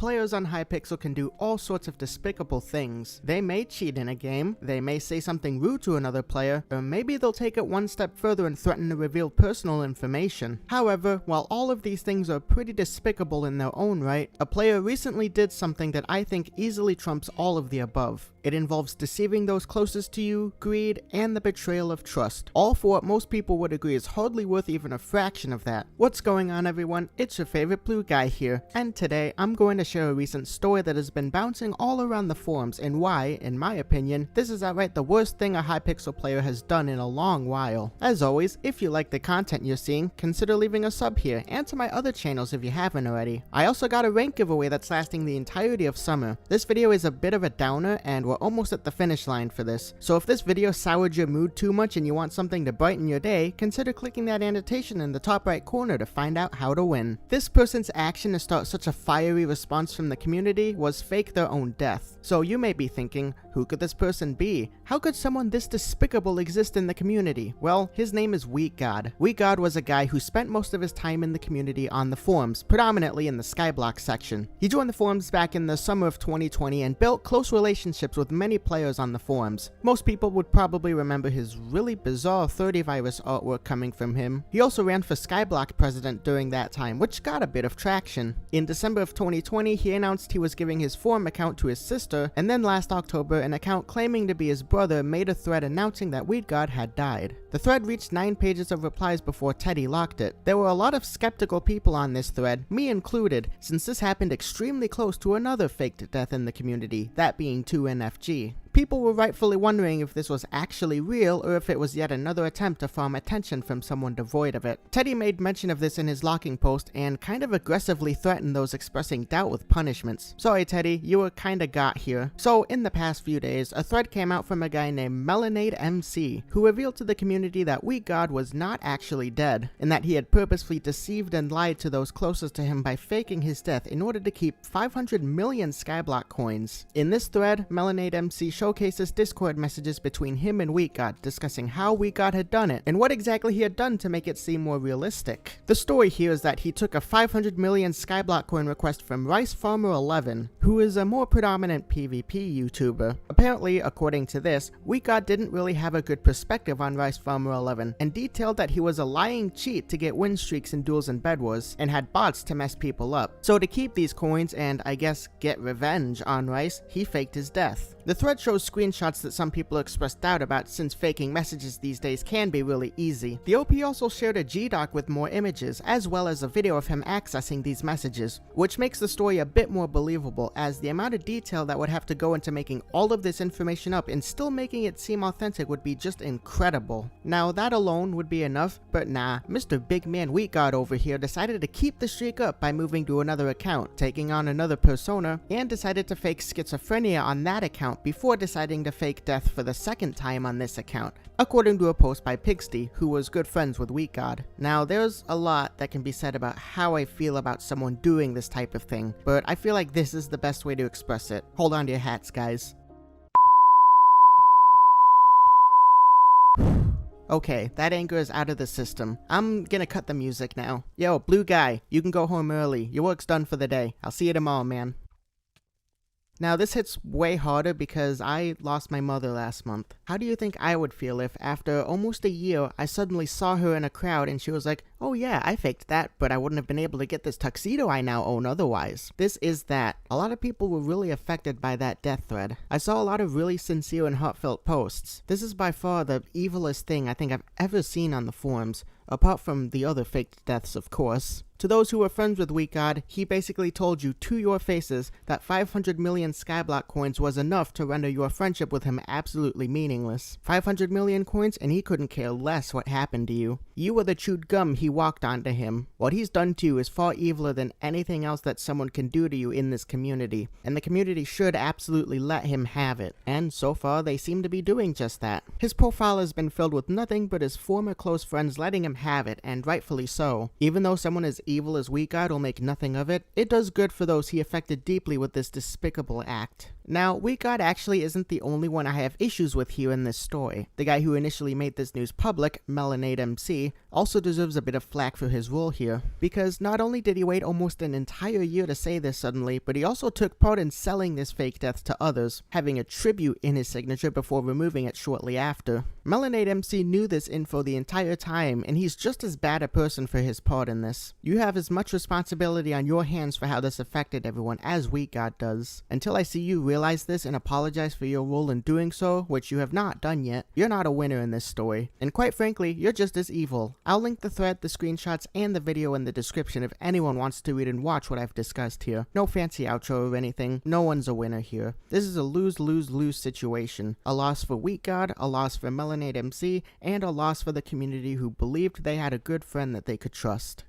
Players on Hypixel can do all sorts of despicable things. They may cheat in a game, they may say something rude to another player, or maybe they'll take it one step further and threaten to reveal personal information. However, while all of these things are pretty despicable in their own right, a player recently did something that I think easily trumps all of the above. It involves deceiving those closest to you, greed, and the betrayal of trust, all for what most people would agree is hardly worth even a fraction of that. What's going on, everyone? It's your favorite blue guy here, and today I'm going to share a recent story that has been bouncing all around the forums and why, in my opinion, this is outright the worst thing a Hypixel player has done in a long while. As always, if you like the content you're seeing, consider leaving a sub here and to my other channels if you haven't already. I also got a rank giveaway that's lasting the entirety of summer. This video is a bit of a downer and we're almost at the finish line for this, so if this video soured your mood too much and you want something to brighten your day, consider clicking that annotation in the top right corner to find out how to win. This person's action to start such a fiery response from the community was fake their own death. So you may be thinking, who could this person be? How could someone this despicable exist in the community? Well, his name is Wheatgod. Wheatgod was a guy who spent most of his time in the community on the forums, predominantly in the Skyblock section. He joined the forums back in the summer of 2020 and built close relationships with many players on the forums. Most people would probably remember his really bizarre 30 virus artwork coming from him. He also ran for Skyblock president during that time, which got a bit of traction. In December of 2020, he announced he was giving his forum account to his sister, and then last October, an account claiming to be his brother made a thread announcing that Wheatgod had died. The thread reached 9 pages of replies before Teddy locked it. There were a lot of skeptical people on this thread, me included, since this happened extremely close to another faked death in the community, that being 2NFG. People were rightfully wondering if this was actually real or if it was yet another attempt to farm attention from someone devoid of it. Teddy made mention of this in his locking post and kind of aggressively threatened those expressing doubt with punishments. Sorry Teddy, you were kinda got here. So in the past few days, a thread came out from a guy named Melanade MC, who revealed to the community that Wheatgod was not actually dead, and that he had purposefully deceived and lied to those closest to him by faking his death in order to keep 500 million Skyblock coins. In this thread, Melanade MC showcases Discord messages between him and Wheatgod discussing how Wheatgod had done it and what exactly he had done to make it seem more realistic. The story here is that he took a 500 million Skyblock coin request from Rice Farmer 11, who is a more predominant PvP YouTuber. Apparently, according to this, Wheatgod didn't really have a good perspective on Rice Farmer 11 and detailed that he was a lying cheat to get win streaks in duels and bedwars and had bots to mess people up. So to keep these coins and I guess get revenge on Rice, he faked his death. The thread shows screenshots that some people expressed doubt about since faking messages these days can be really easy. The OP also shared a G-Doc with more images, as well as a video of him accessing these messages, which makes the story a bit more believable, as the amount of detail that would have to go into making all of this information up and still making it seem authentic would be just incredible. Now that alone would be enough, but nah, Mr. Big Man Wheatgod over here decided to keep the streak up by moving to another account, taking on another persona, and decided to fake schizophrenia on that account before deciding to fake death for the second time on this account, according to a post by Pigsty, who was good friends with Wheatgod. Now, there's a lot that can be said about how I feel about someone doing this type of thing, but I feel like this is the best way to express it. Hold on to your hats, guys. Okay, that anger is out of the system. I'm gonna cut the music now. Yo, blue guy, you can go home early. Your work's done for the day. I'll see you tomorrow, man. Now this hits way harder because I lost my mother last month. How do you think I would feel if after almost a year I suddenly saw her in a crowd and she was like, oh yeah, I faked that, but I wouldn't have been able to get this tuxedo I now own otherwise. This is that. A lot of people were really affected by that death thread. I saw a lot of really sincere and heartfelt posts. This is by far the evilest thing I think I've ever seen on the forums, apart from the other faked deaths of course. To those who were friends with Wheatgod, he basically told you to your faces that 500 million Skyblock coins was enough to render your friendship with him absolutely meaningless. 500 million coins and he couldn't care less what happened to you. You were the chewed gum he walked onto him. What he's done to you is far eviler than anything else that someone can do to you in this community, and the community should absolutely let him have it. And so far, they seem to be doing just that. His profile has been filled with nothing but his former close friends letting him have it, and rightfully so. Even though someone as evil as Wheatgod will make nothing of it, it does good for those he affected deeply with this despicable act. Now, Wheatgod actually isn't the only one I have issues with here in this story. The guy who initially made this news public, Melanade MC, also deserves a bit of flack for his role here, because not only did he wait almost an entire year to say this suddenly, but he also took part in selling this fake death to others, having a tribute in his signature before removing it shortly after. Melanade MC knew this info the entire time, and he's just as bad a person for his part in this. You have as much responsibility on your hands for how this affected everyone as Wheatgod does. Until I see you realize this and apologize for your role in doing so, which you have not done yet, you're not a winner in this story. And quite frankly, you're just as evil. I'll link the thread, the screenshots, and the video in the description if anyone wants to read and watch what I've discussed here. No fancy outro or anything. No one's a winner here. This is a lose-lose-lose situation. A loss for Wheatgod, a loss for Melanade MC, and a loss for the community who believed they had a good friend that they could trust.